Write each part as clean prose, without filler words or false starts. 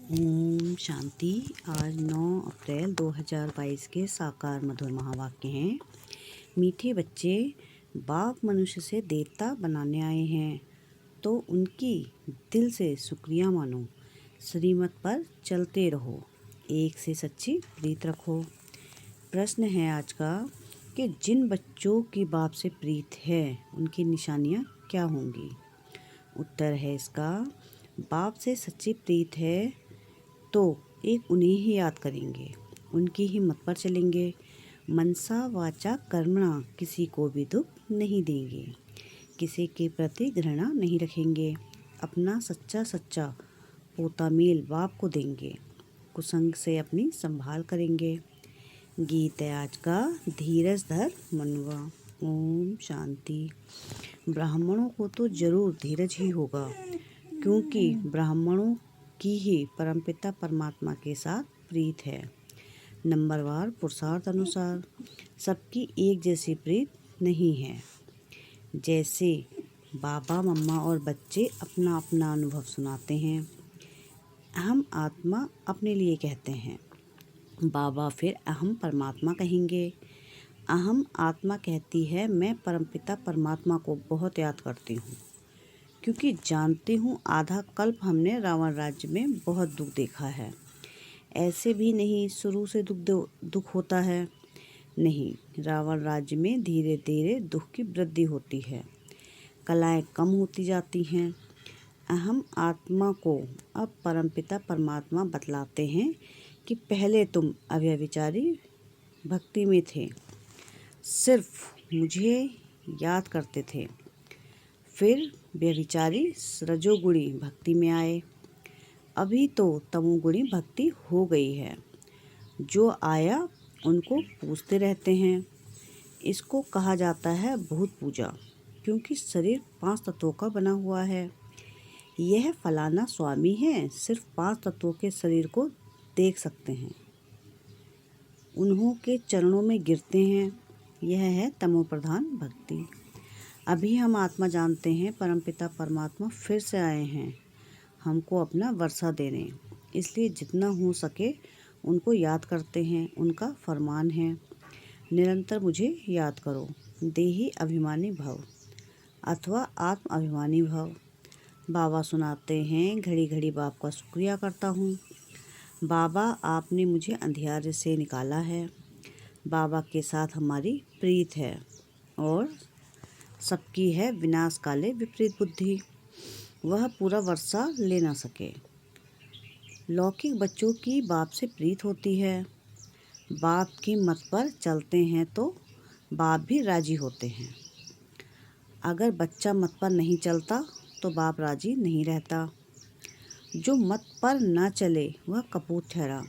ओम शांति। आज 9 अप्रैल 2022 के साकार मधुर महावाक्य हैं। मीठे बच्चे, बाप मनुष्य से देवता बनाने आए हैं तो उनकी दिल से शुक्रिया मानो। श्रीमत पर चलते रहो, एक से सच्ची प्रीत रखो। प्रश्न है आज का कि जिन बच्चों की बाप से प्रीत है उनकी निशानियाँ क्या होंगी। उत्तर है इसका, बाप से सच्ची प्रीत है तो एक उन्हें ही याद करेंगे, उनकी ही मत पर चलेंगे। मनसा वाचा कर्मणा किसी को भी दुख नहीं देंगे, किसी के प्रति घृणा नहीं रखेंगे। अपना सच्चा पोता मेल बाप को देंगे, कुसंग से अपनी संभाल करेंगे। गीत है आज का, धीरज धर मनुआ। ओम शांति। ब्राह्मणों को तो जरूर धीरज ही होगा, क्योंकि ब्राह्मणों की ही परमपिता परमात्मा के साथ प्रीत है। नंबरवार पुरुषार्थ अनुसार सबकी एक जैसी प्रीत नहीं है। जैसे बाबा मम्मा और बच्चे अपना अपना अनुभव सुनाते हैं, हम आत्मा अपने लिए कहते हैं, बाबा फिर अहम परमात्मा कहेंगे। अहम आत्मा कहती है, मैं परमपिता परमात्मा को बहुत याद करती हूँ, क्योंकि जानती हूँ आधा कल्प हमने रावण राज्य में बहुत दुख देखा है। ऐसे भी नहीं शुरू से दुख होता है, नहीं, रावण राज्य में धीरे धीरे दुख की वृद्धि होती है, कलाएं कम होती जाती हैं। अहम आत्मा को अब परमपिता परमात्मा बतलाते हैं कि पहले तुम अव्यभिचारी भक्ति में थे, सिर्फ मुझे याद करते थे, फिर व्यभिचारी रजोगुणी भक्ति में आए, अभी तो तमोगुणी भक्ति हो गई है। जो आया उनको पूजते रहते हैं। इसको कहा जाता है भूत पूजा, क्योंकि शरीर 5 तत्वों का बना हुआ है। यह फलाना स्वामी है, सिर्फ 5 तत्वों के शरीर को देख सकते हैं, उन्हों के चरणों में गिरते हैं। यह है तमोप्रधान भक्ति। अभी हम आत्मा जानते हैं परमपिता परमात्मा फिर से आए हैं हमको अपना वर्षा देने, इसलिए जितना हो सके उनको याद करते हैं। उनका फरमान है, निरंतर मुझे याद करो, देही अभिमानी भव अथवा आत्म अभिमानी भव। बाबा सुनाते हैं, घड़ी घड़ी बाप का शुक्रिया करता हूँ। बाबा आपने मुझे अंधियारे से निकाला है। बाबा के साथ हमारी प्रीत है और सबकी है विनाश काले विपरीत बुद्धि, वह पूरा वर्षा ले ना सके। लौकिक बच्चों की बाप से प्रीत होती है, बाप की मत पर चलते हैं तो बाप भी राजी होते हैं। अगर बच्चा मत पर नहीं चलता तो बाप राजी नहीं रहता। जो मत पर ना चले वह कपूत ठहरा।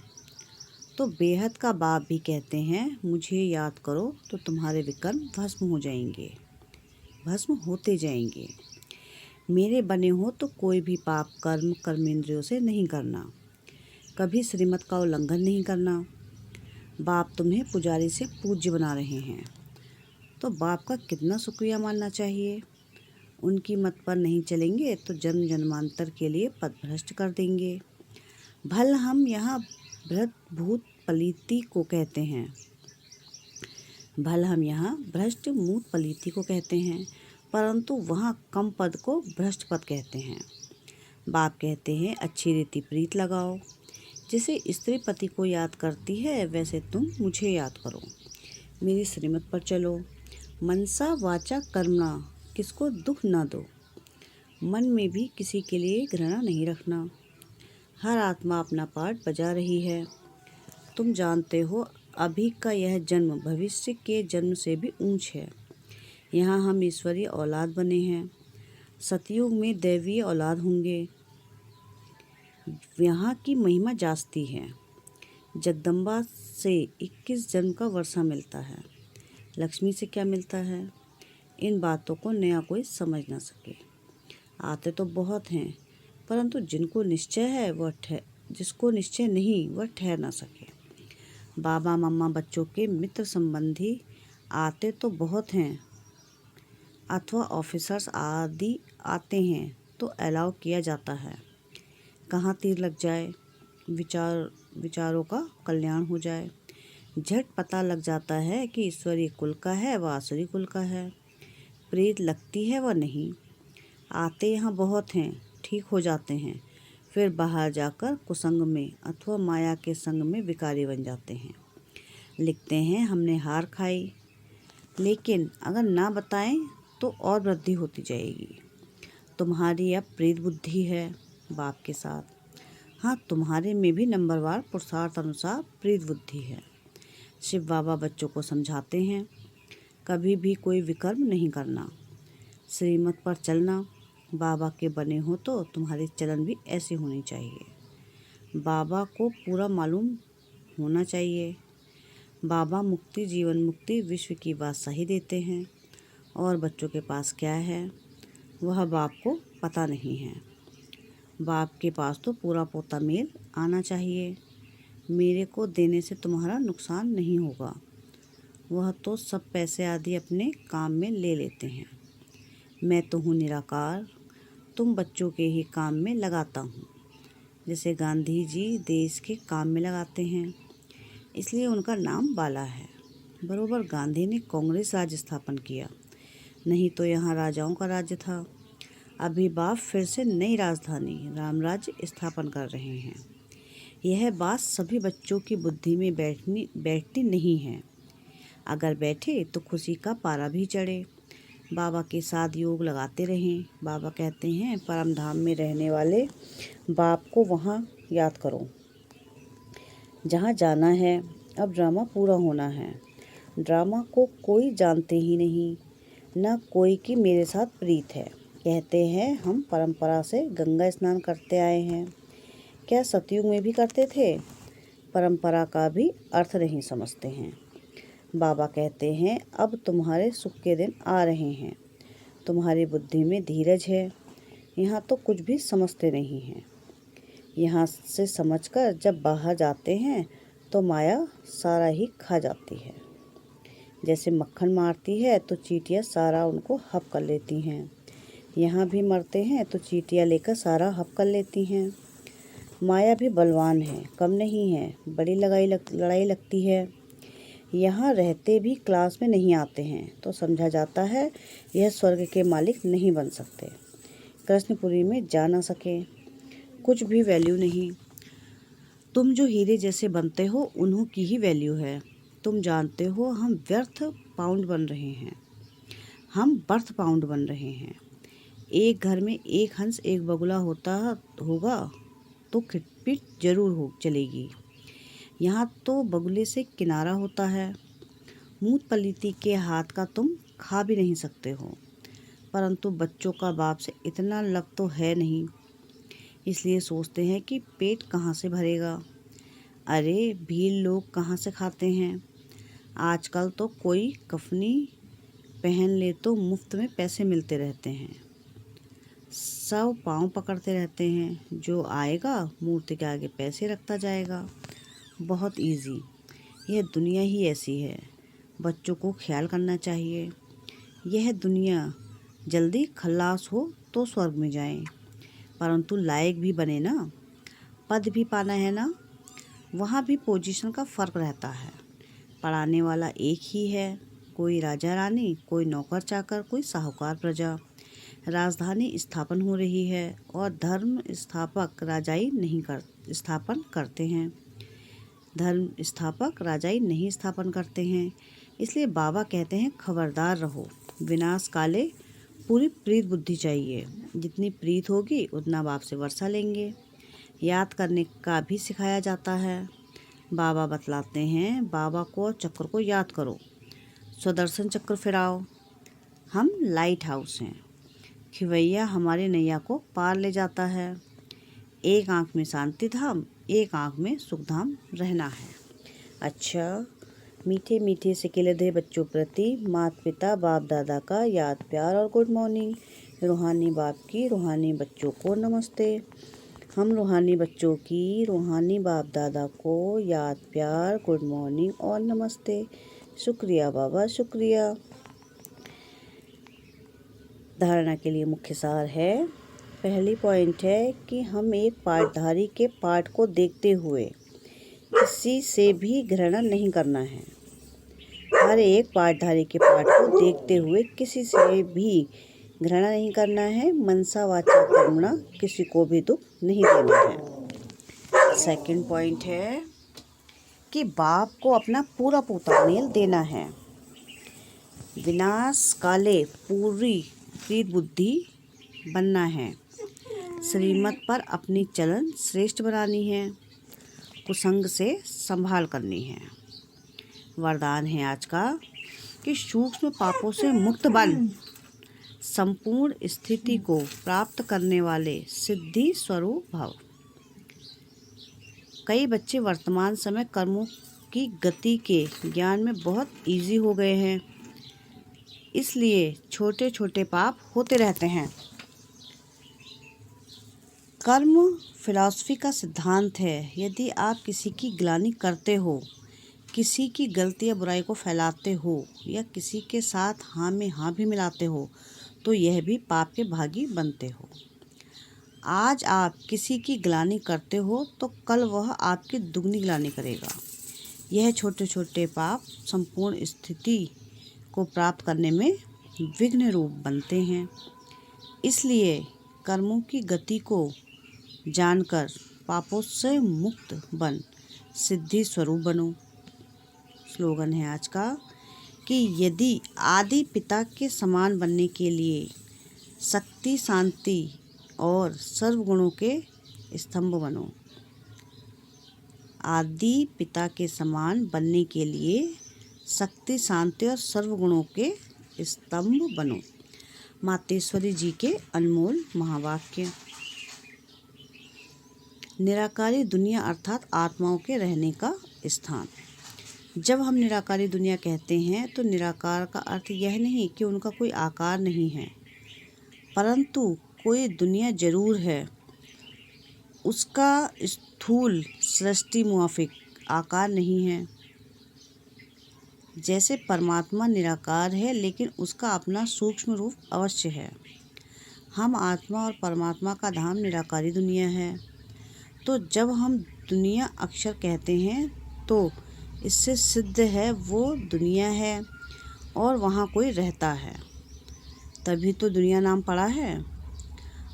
तो बेहद का बाप भी कहते हैं, मुझे याद करो तो तुम्हारे विकर्म भस्म हो जाएंगे, भस्म होते जाएंगे। मेरे बने हो तो कोई भी पाप कर्म कर्मेंद्रियों से नहीं करना, कभी श्रीमत का उल्लंघन नहीं करना। बाप तुम्हें पुजारी से पूज्य बना रहे हैं, तो बाप का कितना शुक्रिया मानना चाहिए। उनकी मत पर नहीं चलेंगे तो जन्म जन्मांतर के लिए पदभ्रष्ट कर देंगे। भल हम यहाँ भ्रत भूत पलीति को कहते हैं, भल हम यहाँ भ्रष्ट मूत पलीति को कहते हैं, परंतु वहाँ कम पद को भ्रष्ट पद कहते हैं। बाप कहते हैं, अच्छी रीति प्रीत लगाओ। जिसे स्त्री पति को याद करती है वैसे तुम मुझे याद करो, मेरी श्रीमत पर चलो। मनसा वाचा कर्मणा किसको दुख ना दो, मन में भी किसी के लिए घृणा नहीं रखना। हर आत्मा अपना पार्ट बजा रही है। तुम जानते हो अभी का यह जन्म भविष्य के जन्म से भी ऊंच है। यहाँ हम ईश्वरीय औलाद बने हैं, सतयुग में दैवीय औलाद होंगे। यहाँ की महिमा जास्ती है। जगदम्बा से 21 जन्म का वर्षा मिलता है, लक्ष्मी से क्या मिलता है। इन बातों को नया कोई समझ ना सके। आते तो बहुत हैं, परंतु जिनको निश्चय है जिसको निश्चय नहीं वह ठहर ना सके। बाबा मम्मा बच्चों के मित्र संबंधी आते तो बहुत हैं, अथवा ऑफिसर्स आदि आते हैं तो अलाउ किया जाता है। कहाँ तीर लग जाए। विचारों का कल्याण हो जाए। झट पता लग जाता है कि ईश्वरीय कुल का है व आसुरी कुल का है, प्रेत लगती है व नहीं। आते यहाँ बहुत हैं, ठीक हो जाते हैं, फिर बाहर जाकर कुसंग में अथवा माया के संग में विकारी बन जाते हैं। लिखते हैं हमने हार खाई, लेकिन अगर ना बताएं तो और वृद्धि होती जाएगी। तुम्हारी अब प्रेत बुद्धि है बाप के साथ। हाँ, तुम्हारे में भी नंबरवार पुरुषार्थ अनुसार प्रेत बुद्धि है। शिव बाबा बच्चों को समझाते हैं, कभी भी कोई विकर्म नहीं करना, श्रीमत पर चलना। बाबा के बने हो तो तुम्हारे चलन भी ऐसे होने चाहिए। बाबा को पूरा मालूम होना चाहिए। बाबा मुक्ति, जीवन मुक्ति, विश्व की बात सही देते हैं, और बच्चों के पास क्या है वह बाप को पता नहीं है। बाप के पास तो पूरा पोता मेल आना चाहिए। मेरे को देने से तुम्हारा नुकसान नहीं होगा, वह तो सब पैसे आदि अपने काम में ले लेते हैं। मैं तो हूँ निराकार, तुम बच्चों के ही काम में लगाता हूँ, जैसे गांधी जी देश के काम में लगाते हैं, इसलिए उनका नाम बाला है। बरोबर गांधी ने कांग्रेस राज्य स्थापन किया, नहीं तो यहाँ राजाओं का राज्य था। अभी बाप फिर से नई राजधानी राम राज्य स्थापन कर रहे हैं। यह बात सभी बच्चों की बुद्धि में बैठती नहीं है। अगर बैठे तो खुशी का पारा भी चढ़े। बाबा के साथ योग लगाते रहें। बाबा कहते हैं परम धाम में रहने वाले बाप को वहाँ याद करो जहाँ जाना है। अब ड्रामा पूरा होना है। ड्रामा को कोई जानते ही नहीं, न कोई की मेरे साथ प्रीत है। कहते हैं हम परंपरा से गंगा स्नान करते आए हैं। क्या सतयुग में भी करते थे? परंपरा का भी अर्थ नहीं समझते हैं। बाबा कहते हैं अब तुम्हारे सुख के दिन आ रहे हैं। तुम्हारी बुद्धि में धीरज है। यहाँ तो कुछ भी समझते नहीं हैं। यहाँ से समझकर जब बाहर जाते हैं तो माया सारा ही खा जाती है। जैसे मक्खन मारती है तो चींटियाँ सारा उनको हप कर लेती हैं। यहाँ भी मरते हैं तो चींटियाँ लेकर सारा हप कर लेती हैं। माया भी बलवान है, कम नहीं है, बड़ी लड़ाई लगती है। यहाँ रहते भी क्लास में नहीं आते हैं तो समझा जाता है यह स्वर्ग के मालिक नहीं बन सकते, कृष्णपुरी में जा ना सके, कुछ भी वैल्यू नहीं। तुम जो हीरे जैसे बनते हो उन्हों की ही वैल्यू है। तुम जानते हो हम व्यर्थ पाउंड बन रहे हैं, हम बर्थ पाउंड बन रहे हैं। एक घर में एक हंस एक बगुला होगा तो खिटपिट जरूर हो चलेगी। यहाँ तो बगुले से किनारा होता है। मूत पलीती के हाथ का तुम खा भी नहीं सकते हो, परंतु बच्चों का बाप से इतना लग तो है नहीं, इसलिए सोचते हैं कि पेट कहाँ से भरेगा। अरे भील लोग कहाँ से खाते हैं। आजकल तो कोई कफनी पहन ले तो मुफ्त में पैसे मिलते रहते हैं। सब पाँव पकड़ते रहते हैं, जो आएगा मूर्ति के आगे पैसे रखता जाएगा। बहुत इजी, यह दुनिया ही ऐसी है। बच्चों को ख्याल करना चाहिए। यह दुनिया जल्दी खल्लास हो तो स्वर्ग में जाएं, परंतु लायक भी बने ना, पद भी पाना है ना। वहाँ भी पोजीशन का फ़र्क रहता है। पढ़ाने वाला एक ही है, कोई राजा रानी, कोई नौकर चाकर, कोई साहूकार प्रजा। राजधानी स्थापन हो रही है और धर्म स्थापक राजाई नहीं स्थापन करते हैं। धर्म स्थापक राजाई नहीं स्थापन करते हैं। इसलिए बाबा कहते हैं खबरदार रहो, विनाश काले पूरी प्रीत बुद्धि चाहिए। जितनी प्रीत होगी उतना बाप से वर्षा लेंगे। याद करने का भी सिखाया जाता है। बाबा बतलाते हैं बाबा को चक्र को याद करो, सुदर्शन चक्र फिराओ। हम लाइट हाउस हैं, खिवैया हमारे नैया को पार ले जाता है। एक आँख में शांति धाम, एक आँख में सुख धाम रहना है। अच्छा, मीठे मीठे से खिलते बच्चों प्रति माता पिता बाप दादा का याद प्यार और गुड मॉर्निंग। रूहानी बाप की रूहानी बच्चों को नमस्ते। हम रूहानी बच्चों की रूहानी बाप दादा को याद प्यार गुड मॉर्निंग और नमस्ते। शुक्रिया बाबा, शुक्रिया। धारणा के लिए मुख्य सार है, पहली पॉइंट है कि हम एक पाठधारी के पाठ को देखते हुए किसी से भी घृणा नहीं करना है। हर एक पाठधारी के पाठ को देखते हुए किसी से भी घृणा नहीं करना है। मनसा वाचा कर्मणा, किसी को भी दुख नहीं देना है। सेकंड पॉइंट है कि बाप को अपना पूरा मेल देना है। विनाश काले पूरी प्रीत बुद्धि बनना है। श्रीमत पर अपनी चलन श्रेष्ठ बनानी है। कुसंग से संभाल करनी है। वरदान है आज का कि सूक्ष्म पापों से मुक्त बन संपूर्ण स्थिति को प्राप्त करने वाले सिद्धि स्वरूप भव। कई बच्चे वर्तमान समय कर्मों की गति के ज्ञान में बहुत इजी हो गए हैं, इसलिए छोटे छोटे पाप होते रहते हैं। कर्म फिलॉसफी का सिद्धांत है, यदि आप किसी की ग्लानि करते हो, किसी की गलती या बुराई को फैलाते हो या किसी के साथ हाँ में हाँ भी मिलाते हो, तो यह भी पाप के भागी बनते हो। आज आप किसी की ग्लानि करते हो तो कल वह आपकी दुगनी ग्लानि करेगा। यह छोटे छोटे पाप संपूर्ण स्थिति को प्राप्त करने में विघ्न रूप बनते हैं। इसलिए कर्मों की गति को जानकर पापों से मुक्त बन सिद्धि स्वरूप बनो। स्लोगन है आज का कि यदि आदि पिता के समान बनने के लिए शक्ति, शांति और सर्वगुणों के स्तंभ बनो। आदि पिता के समान बनने के लिए शक्ति, शांति और सर्वगुणों के स्तंभ बनो। मातेश्वरी जी के अनमोल महावाक्य। निराकारी दुनिया अर्थात आत्माओं के रहने का स्थान। जब हम निराकारी दुनिया कहते हैं तो निराकार का अर्थ यह नहीं कि उनका कोई आकार नहीं है, परंतु कोई दुनिया जरूर है। उसका स्थूल सृष्टि मुआफिक आकार नहीं है। जैसे परमात्मा निराकार है, लेकिन उसका अपना सूक्ष्म रूप अवश्य है। हम आत्मा और परमात्मा का धाम निराकारी दुनिया है। तो जब हम दुनिया अक्षर कहते हैं तो इससे सिद्ध है वो दुनिया है और वहाँ कोई रहता है, तभी तो दुनिया नाम पड़ा है।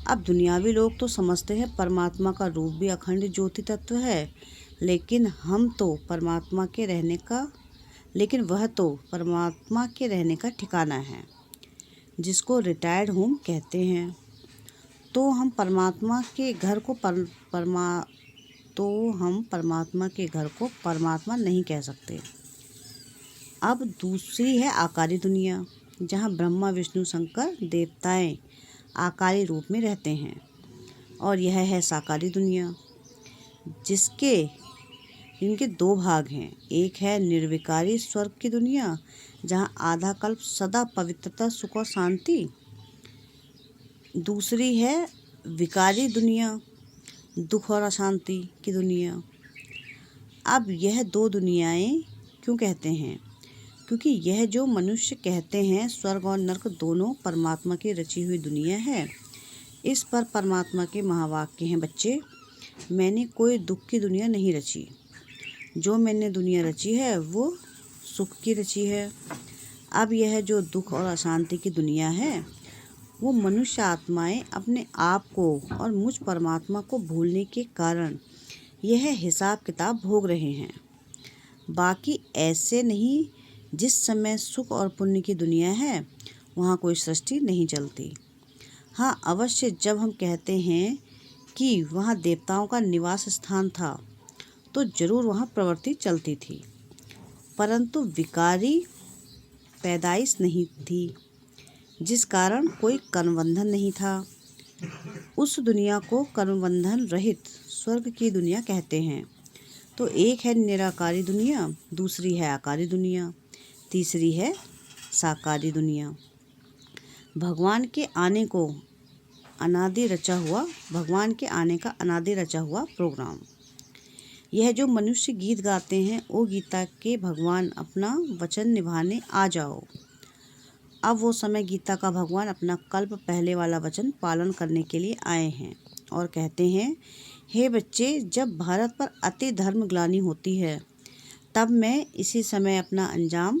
अब दुनियावी लोग तो समझते हैं परमात्मा का रूप भी अखंड ज्योति तत्व है, लेकिन वह तो परमात्मा के रहने का ठिकाना है, जिसको रिटायर्ड होम कहते हैं। तो हम परमात्मा के घर को परमात्मा नहीं कह सकते। अब दूसरी है आकारी दुनिया, जहाँ ब्रह्मा, विष्णु, शंकर देवताएं आकारी रूप में रहते हैं। और यह है साकारी दुनिया, इनके दो भाग हैं। एक है निर्विकारी स्वर्ग की दुनिया, जहाँ आधा कल्प सदा पवित्रता, सुख और शांति। दूसरी है विकारी दुनिया, दुख और अशांति की दुनिया। अब यह दो दुनियाएं क्यों कहते हैं? क्योंकि यह जो मनुष्य कहते हैं स्वर्ग और नरक दोनों परमात्मा की रची हुई दुनिया है। इस पर परमात्मा के महावाक्य हैं, बच्चे, मैंने कोई दुख की दुनिया नहीं रची। जो मैंने दुनिया रची है वो सुख की रची है। अब यह जो दुख और अशांति की दुनिया है, वो मनुष्य आत्माएं अपने आप को और मुझ परमात्मा को भूलने के कारण यह हिसाब किताब भोग रहे हैं। बाकी ऐसे नहीं, जिस समय सुख और पुण्य की दुनिया है वहाँ कोई सृष्टि नहीं चलती। हाँ, अवश्य जब हम कहते हैं कि वहाँ देवताओं का निवास स्थान था तो जरूर वहाँ प्रवृत्ति चलती थी, परंतु विकारी पैदाइश नहीं थी, जिस कारण कोई कर्मबंधन नहीं था। उस दुनिया को कर्मबंधन रहित स्वर्ग की दुनिया कहते हैं। तो एक है निराकारी दुनिया, दूसरी है आकारी दुनिया, तीसरी है साकारी दुनिया। भगवान के आने का अनादि रचा हुआ प्रोग्राम। यह जो मनुष्य गीत गाते हैं, ओ गीता के भगवान अपना वचन निभाने आ जाओ। अब वो समय गीता का भगवान अपना कल्प पहले वाला वचन पालन करने के लिए आए हैं और कहते हैं, हे बच्चे, जब भारत पर अति धर्मग्लानि होती है तब मैं इसी समय अपना अंजाम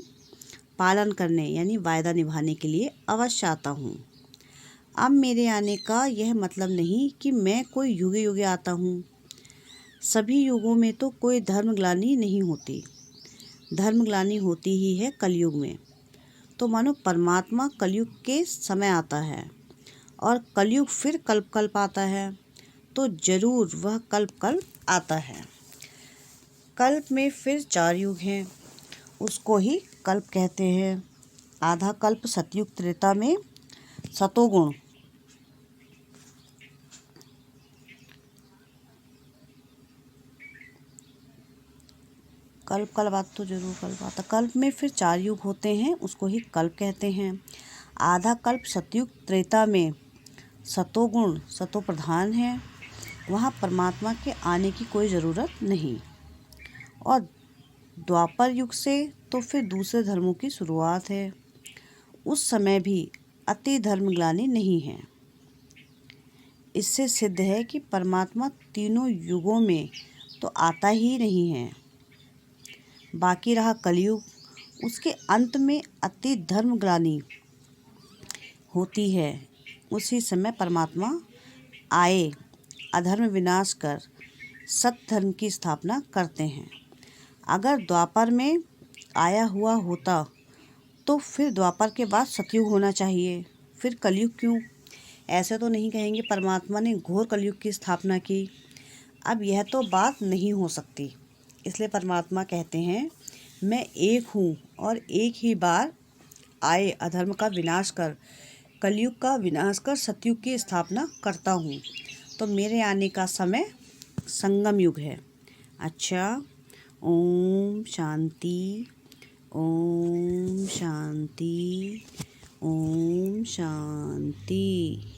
पालन करने यानी वायदा निभाने के लिए अवश्य आता हूँ। अब मेरे आने का यह मतलब नहीं कि मैं कोई युगे युगे आता हूँ। सभी युगों में तो कोई धर्मग्लानि नहीं होती। धर्मग्लानि होती ही है कलयुग में। तो मानो परमात्मा कलयुग के समय आता है और कलयुग फिर कल्प कल्प आता है, तो जरूर वह कल्प कल्प आता है। कल्प में फिर 4 युग हैं, उसको ही कल्प कहते हैं। आधा कल्प सतयुग त्रेता में सतोगुण, कल्प कल्प आता तो जरूर कल्प आता। कल्प में फिर 4 युग होते हैं, उसको ही कल्प कहते हैं। आधा कल्प सतयुग त्रेता में सतोगुण सतो प्रधान है, वहाँ परमात्मा के आने की कोई ज़रूरत नहीं। और द्वापर युग से तो फिर दूसरे धर्मों की शुरुआत है। उस समय भी अति धर्मग्लानि नहीं है। इससे सिद्ध है कि परमात्मा तीनों युगों में तो आता ही नहीं है। बाकी रहा कलयुग, उसके अंत में अति धर्मग्लानि होती है। उसी समय परमात्मा आए, अधर्म विनाश कर सत्य धर्म की स्थापना करते हैं। अगर द्वापर में आया हुआ होता तो फिर द्वापर के बाद सतयुग होना चाहिए, फिर कलयुग क्यों? ऐसे तो नहीं कहेंगे परमात्मा ने घोर कलयुग की स्थापना की। अब यह तो बात नहीं हो सकती। इसलिए परमात्मा कहते हैं, मैं एक हूँ और एक ही बार आए अधर्म का विनाश कर, कलयुग का विनाश कर सतयुग की स्थापना करता हूँ। तो मेरे आने का समय संगम युग है। अच्छा, ओम शांति, ओम शांति, ओम शांति।